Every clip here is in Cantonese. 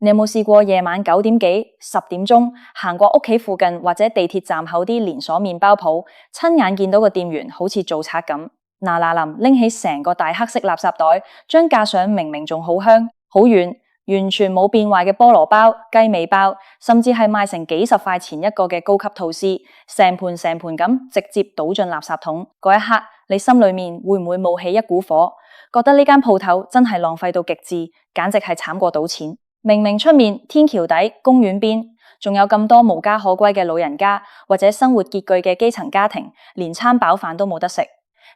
你有冇試過夜晚9點幾、10點鐘行過屋企附近或者地鐵站口啲連鎖麵包鋪，親眼見到個店員好似做賊咁，嗱嗱臨拎起成個大黑色垃圾袋，將架上明明仲好香、好軟、完全冇變壞嘅菠蘿包、雞尾包，甚至係賣成幾十塊錢一個嘅高級吐司，成盤咁直接倒進垃圾桶。嗰一刻，你心裏面會唔會冒起一股火，覺得呢間鋪頭真係浪費到極致，簡直係慘過賭錢？明明出面天橋底、公園邊，仲有咁多無家可歸嘅老人家或者生活拮據嘅基層家庭，連餐飽飯都冇得食。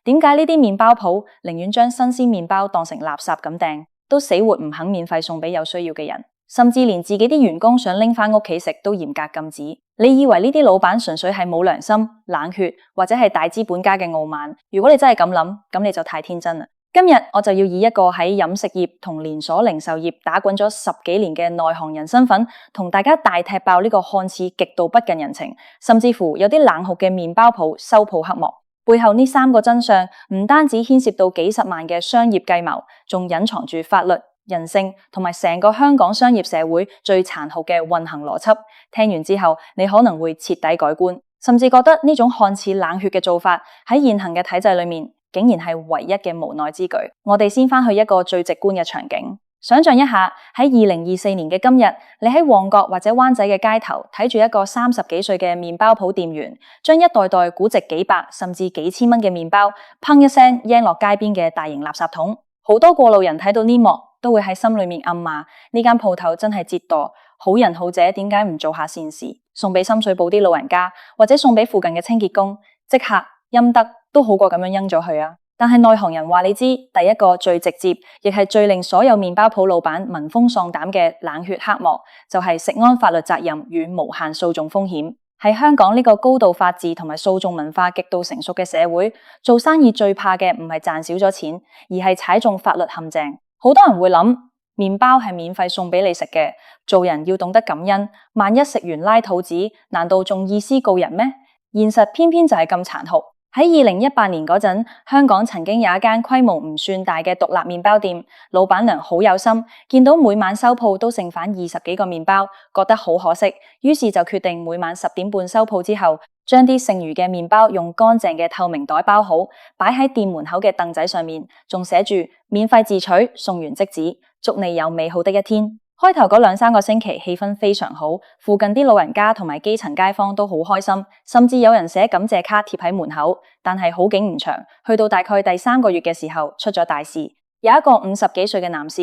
點解呢啲麵包鋪寧願將新鮮麵包當成垃圾咁掟，都死活唔肯免費送俾有需要嘅人，甚至連自己啲員工想拎返屋企食都嚴格禁止？你以為呢啲老闆純粹係冇良心、冷血，或者係大資本家嘅傲慢？如果你真係咁諗，咁你就太天真啦。今日我就要以一個喺飲食業同連鎖零售業打滾咗10幾年嘅內行人身份，同大家大踢爆呢個看似極度不近人情，甚至乎有啲冷酷嘅麵包鋪收鋪黑幕。背後呢3個真相唔單止牽涉到幾十萬嘅商業計謀，仲隱藏住法律、人性同埋成個香港商業社會最殘酷嘅運行邏輯。聽完之後，你可能會徹底改觀，甚至覺得呢種看似冷血嘅做法喺現行嘅體制裏面，竟然係唯一嘅無奈之舉。我哋先返去一個最直觀嘅場景，想象一下喺2024年嘅今日，你喺旺角或者灣仔嘅街頭睇住一個30幾歲嘅麵包鋪店員，將一袋袋估值幾百甚至幾千蚊嘅麵包，砰一聲扔落街邊嘅大型垃圾桶。好多過路人睇到呢幕，都會喺心裏面暗罵呢間鋪頭真係折墮，好人好者點解唔做下善事，送俾深水埗啲老人家，或者送俾附近嘅清潔工，即刻陰德都好過咁樣扔咗佢啊！但係內行人話你知，第一個最直接，亦係最令所有麵包鋪老闆聞風喪膽嘅冷血黑幕，就係食安法律責任與無限訴訟風險。喺香港呢個高度法治同埋訴訟文化極度成熟嘅社會，做生意最怕嘅唔係賺少咗錢，而係踩中法律陷阱。好多人會諗，麵包係免費送俾你食嘅，做人要懂得感恩，萬一食完拉肚子，難道仲意思告人咩？現實偏偏就係咁殘酷。喺2018年嗰陣，香港曾經有一間規模唔算大嘅獨立麵包店，老闆娘好有心，見到每晚收鋪都剩返20幾個麵包，覺得好可惜，於是就決定每晚10點半收鋪之後，將啲剩餘嘅麵包用乾淨嘅透明袋包好，擺喺店門口嘅凳仔上面，仲寫住免費自取，送完即止，祝你有美好的一天。開頭嗰2-3個星期氣氛非常好，附近啲老人家同埋基層街坊都好開心，甚至有人寫感謝卡貼喺門口。但係好景唔長，去到大概第3個月嘅時候出咗大事，有一個50幾歲嘅男士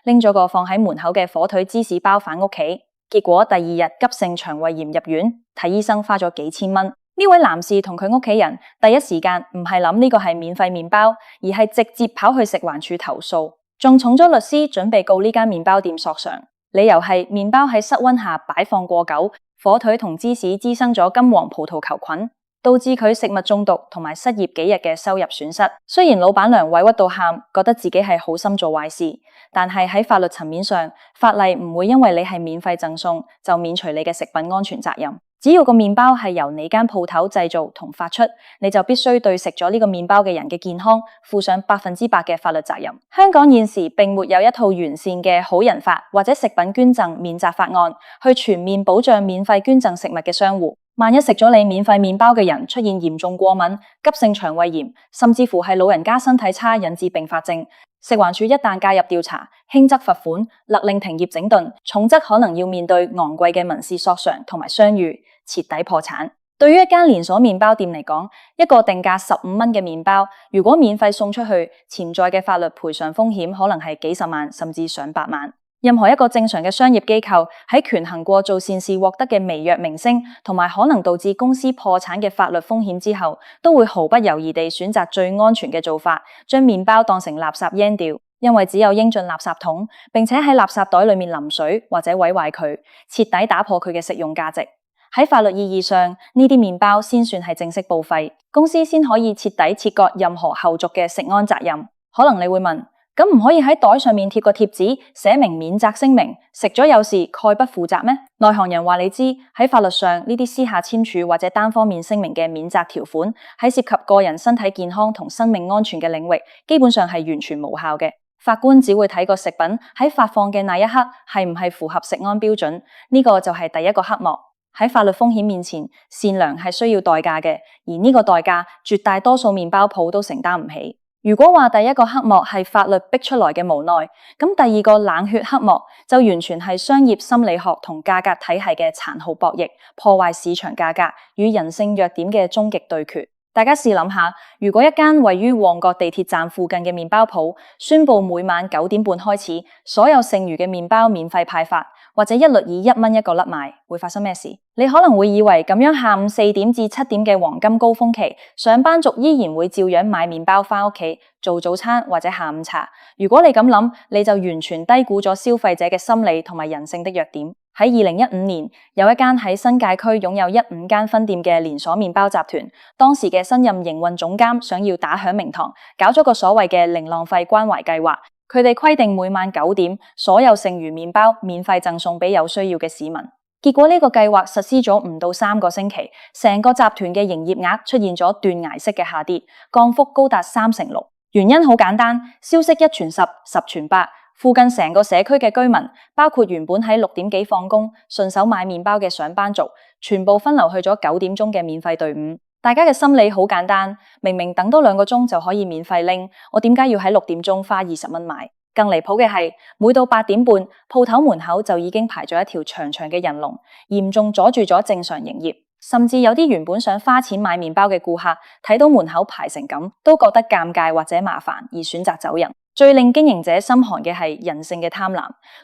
拎咗個放喺門口嘅火腿芝士包返屋企，結果第2日急性腸胃炎入院，睇醫生花咗幾千蚊。呢位男士同佢屋企人第一時間唔係諗呢個係免費麵包，而係直接跑去食環署投訴。仲寵咗律師，準備告呢間麵包店索償，理由係麵包喺室溫下擺放過久，火腿同芝士滋生咗金黃葡萄球菌，導致佢食物中毒同埋失業幾日嘅收入損失。雖然老闆娘委屈到喊，覺得自己係好心做壞事，但係喺法律層面上，法例唔會因為你係免費贈送就免除你嘅食品安全責任。只要個麵包係由你間鋪頭製造同發出，你就必須對食咗呢個麵包嘅人嘅健康負上100%嘅法律責任。香港現時並沒有一套完善嘅好人法或者食品捐贈免責法案，去全面保障免費捐贈食物嘅商戶。萬一食咗你免費麵包嘅人出現嚴重過敏、急性腸胃炎，甚至乎係老人家身體差引致併發症，食環署一旦介入調查，輕則罰款、勒令停業整頓，重則可能要面對昂貴嘅民事索償同埋商譽，徹底破產。對於一間連鎖麵包店嚟講，一個定價15蚊嘅麵包，如果免費送出去，潛在嘅法律賠償風險可能係幾十萬甚至上百萬。任何一個正常嘅商業機構喺權衡過做善事獲得嘅微弱名聲同埋可能導致公司破產嘅法律風險之後，都會毫不猶豫地選擇最安全嘅做法，將麵包當成垃圾扔掉，因為只有扔進垃圾桶，並且喺垃圾袋裏面淋水或者毀壞佢，徹底打破佢嘅食用價值。喺法律意義上，呢啲麵包先算係正式報廢，公司先可以徹底切割任何後續嘅食安責任。可能你會問，咁唔可以喺袋上面貼個貼紙，寫明免責聲明，食咗有事概不負責咩？內行人話你知，喺法律上呢啲私下簽署或者單方面聲明嘅免責條款，喺涉及個人身體健康同生命安全嘅領域，基本上係完全無效嘅。法官只會睇個食品喺發放嘅那一刻係唔係符合食安標準，呢個就係第一個黑幕。喺法律風險面前，善良係需要代價嘅，而呢個代價絕大多數麵包鋪都承擔唔起。如果話第一個黑幕係法律逼出來嘅無奈，咁第二個冷血黑幕就完全係商業心理學同價格體系嘅殘酷博弈，破壞市場價格與人性弱點嘅終極對決。大家試諗下，如果一間位於旺角地鐵站附近嘅麵包鋪宣布每晚9點半開始，所有剩餘嘅麵包免費派發，或者一律以1蚊一個粒賣，會發生咩事？你可能會以為咁樣下午4點至7點嘅黃金高峰期，上班族依然會照樣買麵包返屋企做早餐或者下午茶。如果你咁諗，你就完全低估咗消費者嘅心理同埋人性的弱點。喺2015年，有一間喺新界區擁有15間分店嘅連鎖麵包集團，當時嘅新任營運總監想要打響名堂，搞咗個所謂嘅零浪費關懷計劃。佢哋規定每晚9點，所有剩餘麵包免費贈送俾有需要嘅市民。結果呢個計劃實施咗唔到3個星期，成個集團嘅營業額出現咗斷崖式嘅下跌，降幅高達36%。原因好簡單，消息一傳十，十傳百。附近成個社區嘅居民，包括原本喺6點幾放工順手買麵包嘅上班族，全部分流去咗9點鐘嘅免費隊伍。大家嘅心理好簡單，明明等多2個鐘就可以免費拎，我點解要喺6點鐘花20蚊買？更離譜嘅係，每到8點半，鋪頭門口就已經排咗一條長長嘅人龍，嚴重阻住咗正常營業。甚至有啲原本想花錢買麵包嘅顧客，睇到門口排成咁，都覺得尷尬或者麻煩而選擇走人。最令經營者心寒嘅係人性嘅貪婪。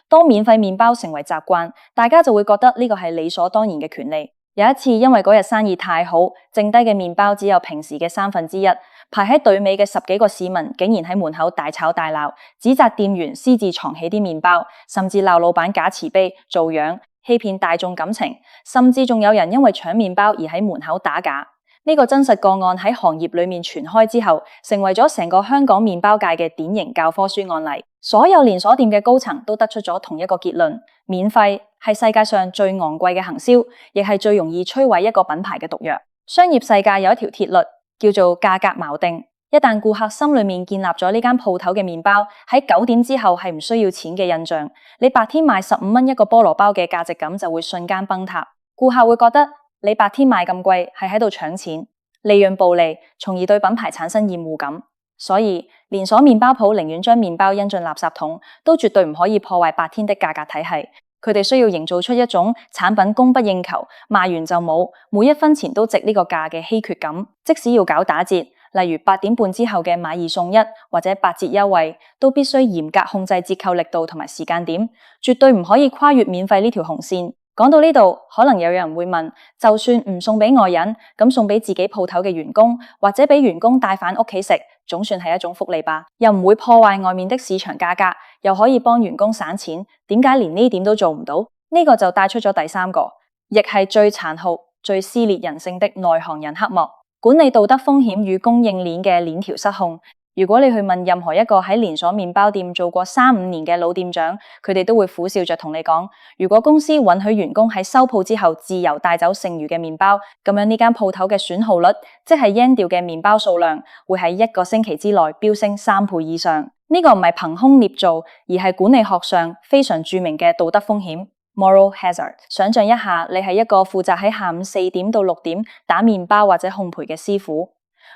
當免費麵包成為習慣，大家就會覺得呢個係理所當然嘅權利。有一次，因為嗰日生意太好，剩低嘅麵包只有平時嘅1/3，排喺隊尾嘅10幾個市民竟然喺門口大吵大鬧，指責店員私自藏起啲麵包，甚至鬧老闆假慈悲、做樣、欺騙大眾感情，甚至仲有人因為搶麵包而喺門口打架。呢個真實個案喺行業裏面傳開之後，成為咗成個香港麵包界嘅典型教科書案例。所有連鎖店嘅高層都得出咗同一個結論：免費係世界上最昂貴嘅行銷，亦係最容易摧毀一個品牌嘅毒藥。商業世界有一條鐵律，叫做價格錨定。一旦顧客心裏面建立咗呢間鋪頭嘅麵包喺9點之後係唔需要錢嘅印象，你白天賣15蚊一個菠蘿包嘅價值感就會瞬間崩塌。顧客會覺得你白天賣咁貴係喺度搶錢，利潤暴利，從而對品牌產生厭惡感。所以連鎖麵包鋪寧願將麵包扔進垃圾桶，都絕對唔可以破壞白天的價格體系。佢哋需要營造出一種產品供不應求，賣完就冇，每一分錢都值呢個價嘅稀缺感。即使要搞打折，例如8點半之後嘅買2送1或者8折優惠，都必須嚴格控制折扣力度同埋時間點，絕對唔可以跨越免費呢條紅線。講到呢度，可能有人會問，就算唔送俾外人，咁送俾自己鋪頭嘅員工，或者俾員工帶返屋企食，總算係一種福利吧？又唔會破壞外面的市場價格，又可以幫員工省錢，點解連呢點都做唔到？呢個就帶出咗第3個，亦係最殘酷、最撕裂人性的內行人黑幕：管理道德風險與供應鏈嘅鏈條失控。如果你去問任何一個喺連鎖麵包店做過3-5年嘅老店長，佢哋都會苦笑着同你講，如果公司允許員工喺收鋪之後自由帶走剩餘嘅麵包，咁樣呢間鋪頭嘅損耗率，即係扔掉嘅麵包數量，會喺1個星期之內飆升3倍以上。呢個唔係憑空捏造，而係管理學上非常著名嘅道德風險 （moral hazard）。想象一下，你係一個負責喺下午4點到6點打麵包或者烘焙嘅師傅。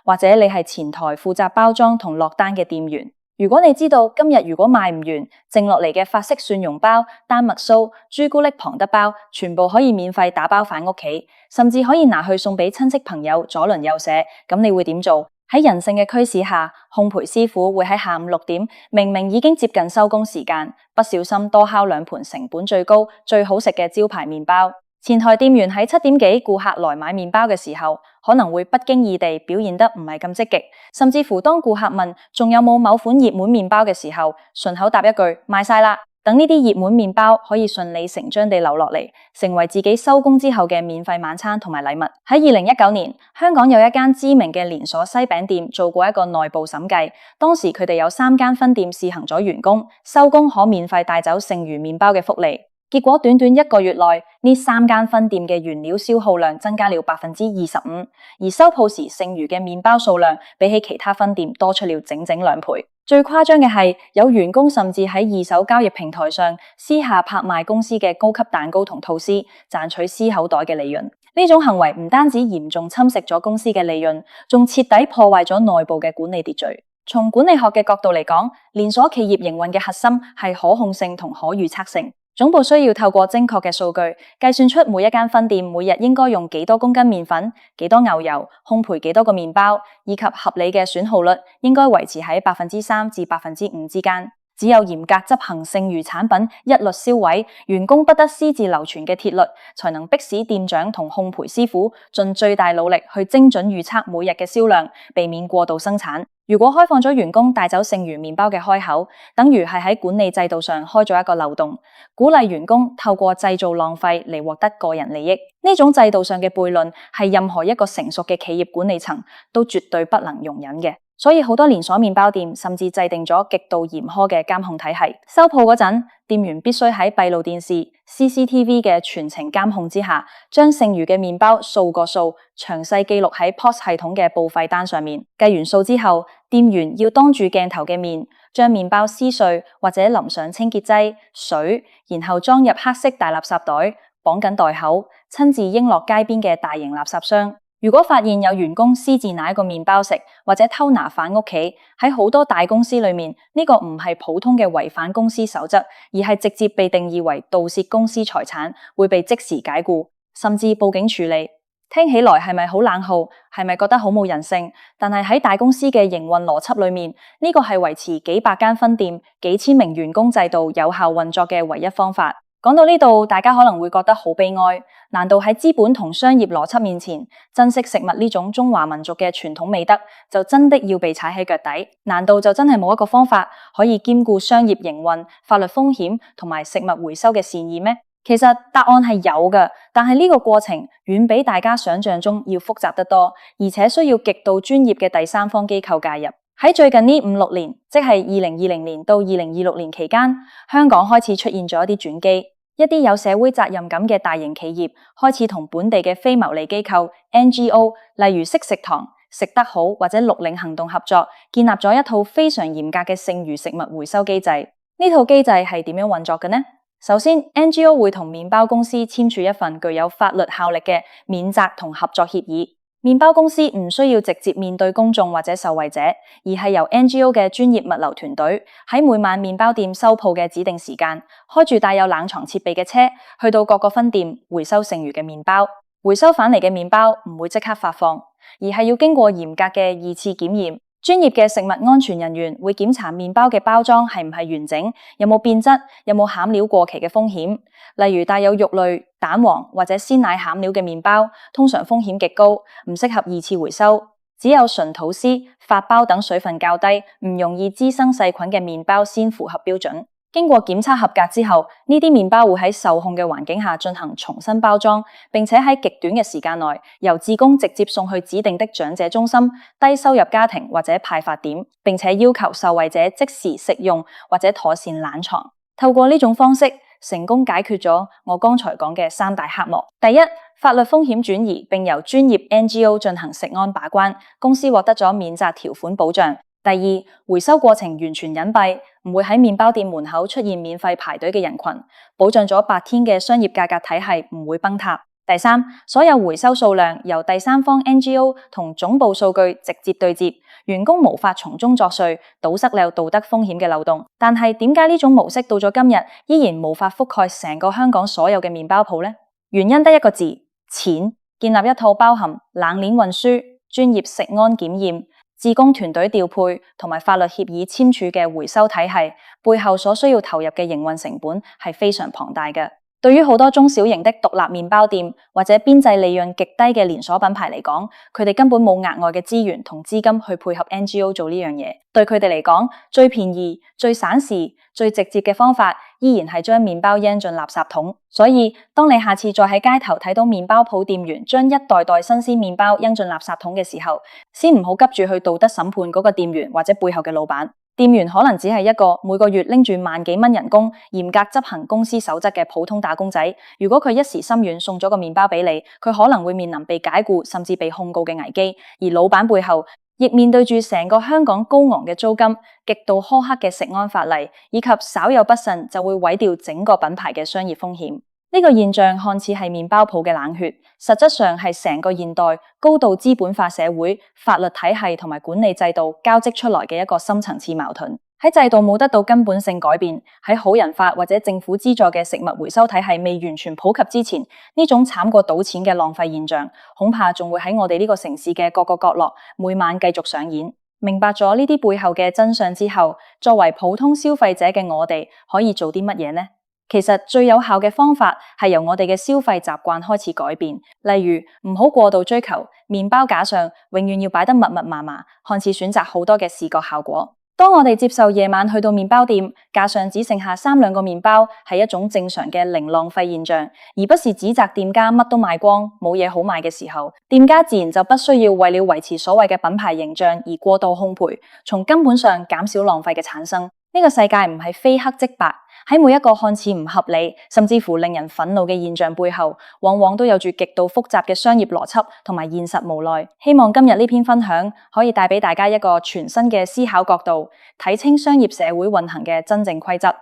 或者你係前台負責包裝同落單嘅店員，如果你知道今日如果賣唔完，剩落嚟嘅法式蒜蓉包、丹麥酥、朱古力龐德包，全部可以免費打包返屋企，甚至可以拿去送俾親戚朋友左鄰右舍，咁你會點做？喺人性嘅驅使下，烘焙師傅會喺下午6點，明明已經接近收工時間，不小心多烤2盤成本最高、最好食嘅招牌麵包。前台店員喺7點幾顧客來買麵包嘅時候，可能會不經意地表現得唔係咁積極，甚至乎當顧客問仲有冇某款熱門麵包嘅時候，順口答一句賣晒啦。等呢啲熱門麵包可以順理成章地留落嚟，成為自己收工之後嘅免費晚餐同埋禮物。喺2019年，香港有一間知名嘅連鎖西餅店做過一個內部審計，當時佢哋有3間分店試行咗員工收工可免費帶走剩餘麵包嘅福利。結果短短1個月內，呢3間分店嘅原料消耗量增加了 25%， 而收鋪時剩餘嘅麵包數量比起其他分店多出了整整2倍。最誇張嘅係，有員工甚至喺二手交易平台上私下拍賣公司嘅高級蛋糕同吐司，賺取私口袋嘅利潤。呢種行為唔單止嚴重侵蝕咗公司嘅利潤，仲徹底破壞咗內部嘅管理秩序。從管理學嘅角度嚟講，連鎖企業營運嘅核心係可控性同可預測性。總部需要透過精確嘅數據，計算出每一間分店每日應該用幾多公斤麵粉、幾多牛油、烘焙幾多個麵包，以及合理嘅損耗率應該維持喺3%至5%之間。只有嚴格執行剩餘產品一律銷毀、員工不得私自流傳嘅鐵律，才能迫使店長同烘焙師傅盡最大努力去精準預測每日嘅銷量，避免過度生產。如果開放咗員工帶走剩餘麵包嘅開口，等於係喺管理制度上開咗一個漏洞，鼓勵員工透過製造浪費嚟獲得個人利益。呢種制度上嘅悖論係任何一個成熟嘅企業管理層都絕對不能容忍嘅。所以好多連鎖麵包店甚至制定咗極度嚴苛嘅監控體系。收鋪嗰陣，店員必須喺閉路電視 CCTV 嘅全程監控之下，將剩餘嘅麵包數個數，詳細記錄喺 POS 系統嘅報廢單上面。計完數之後，店員要當住鏡頭嘅面，將麵包撕碎或者淋上清潔劑、水，然後裝入黑色大垃圾袋，綁緊袋口，親自扔落街邊嘅大型垃圾箱。如果發現有員工私自拿一個麵包食，或者偷拿返屋企，喺好多大公司裏面，呢個唔係普通嘅違反公司守則，而係直接被定義為盜竊公司財產，會被即時解僱，甚至報警處理。聽起來係咪好冷酷？係咪覺得好冇人性？但係喺大公司嘅營運邏輯裏面，呢個係維持幾百間分店、幾千名員工制度有效運作嘅唯一方法。講到呢度，大家可能會覺得好悲哀。難道喺資本同商業邏輯面前，珍惜食物呢種中華民族嘅傳統美德，就真的要被踩喺腳底？難道就真係冇一個方法可以兼顧商業營運、法律風險同埋食物回收嘅善意咩？其實答案係有嘅，但係呢個過程遠比大家想象中要複雜得多，而且需要極度專業嘅第三方機構介入。喺最近呢5-6年，即係2020年到2026年期間，香港開始出現咗一啲轉機。一啲有社會責任感嘅大型企業開始同本地嘅非牟利機構 NGO， 例如惜食堂、食得好或者綠領行動合作，建立咗一套非常嚴格嘅剩餘食物回收機制。呢套機制係點樣運作嘅呢？首先 ，NGO 會同麵包公司簽署一份具有法律效力嘅免責同合作協議。麵包公司唔需要直接面對公眾或者受惠者，而係由 NGO 嘅專業物流團隊喺每晚麵包店收鋪嘅指定時間，開住帶有冷藏設備嘅車，去到各個分店回收剩餘嘅麵包。回收返嚟嘅麵包唔會即刻發放，而係要經過嚴格嘅2次檢驗。專業嘅食物安全人員會檢查麵包嘅包裝係唔係完整，有冇變質，有冇餡料過期嘅風險。例如帶有肉類、蛋黃或者鮮奶餡料嘅麵包，通常風險極高，唔適合2次回收。只有純吐司、發包等水分較低、唔容易滋生細菌嘅麵包先符合標準。經過檢測合格之後，呢啲麵包會喺受控嘅環境下進行重新包裝，並且喺極短嘅時間內由志工直接送去指定的長者中心、低收入家庭或者派發點，並且要求受惠者即時食用或者妥善冷藏。透過呢種方式，成功解決咗我剛才講嘅3大黑幕。第一，法律風險轉移，並由專業 NGO 進行食安把關，公司獲得咗免責條款保障。第二，回收過程完全隱蔽，唔會喺麵包店門口出現免費排隊嘅人群，保障咗白天嘅商業價格體系唔會崩塌。第三，所有回收數量由第三方 NGO 同總部數據直接對接，員工無法從中作祟，堵塞了道德風險嘅漏洞。但係點解呢種模式到咗今日依然無法覆蓋成個香港所有嘅麵包鋪呢？原因得一個字：錢。建立一套包含冷鏈運輸、專業食安檢驗、志工團隊調配同埋法律協議簽署嘅回收體系，背後所需要投入嘅營運成本係非常龐大嘅。對於好多中小型的獨立麵包店或者邊際利潤極低嘅連鎖品牌嚟講，佢哋根本冇額外嘅資源同資金去配合 NGO 做呢樣嘢。對佢哋嚟講，最便宜、最省時、最直接嘅方法，依然係將麵包扔進垃圾桶。所以，當你下次再喺街頭睇到麵包鋪店員將一袋袋新鮮麵包扔進垃圾桶嘅時候，先唔好急住去道德審判嗰個店員或者背後嘅老闆。店員可能只係一個每個月拎住萬幾蚊人工、嚴格執行公司守則嘅普通打工仔。如果佢一時心軟送咗個麵包俾你，佢可能會面臨被解僱甚至被控告嘅危機。而老闆背後亦面對住成個香港高昂嘅租金、極度苛刻嘅食安法例，以及稍有不慎就會毀掉整個品牌嘅商業風險。呢個現象看似係麵包鋪嘅冷血，實質上係成個現代高度資本化社會法律體系同埋管理制度交織出來嘅一個深層次矛盾。喺制度冇得到根本性改變，喺好人法或者政府資助嘅食物回收體系未完全普及之前，呢種慘過賭錢嘅浪費現象，恐怕仲會喺我哋呢個城市嘅各個角落每晚繼續上演。明白咗呢啲背後嘅真相之後，作為普通消費者嘅我哋可以做啲乜嘢呢？其實最有效嘅方法係由我哋嘅消費習慣開始改變，例如唔好過度追求麵包架上永遠要擺得密密麻麻，看似選擇好多嘅視覺效果。當我哋接受夜晚去到麵包店，架上只剩下3兩個麵包係一種正常嘅零浪費現象，而不是指責店家乜都賣光，冇嘢好賣嘅時候，店家自然就不需要為了維持所謂嘅品牌形象而過度烘焙，從根本上減少浪費嘅產生。呢個世界唔係非黑即白，喺每一個看似唔合理，甚至乎令人憤怒嘅現象背後，往往都有住極度複雜嘅商業邏輯同埋現實無奈。希望今日呢篇分享可以帶俾大家一個全新嘅思考角度，睇清商業社會運行嘅真正規則。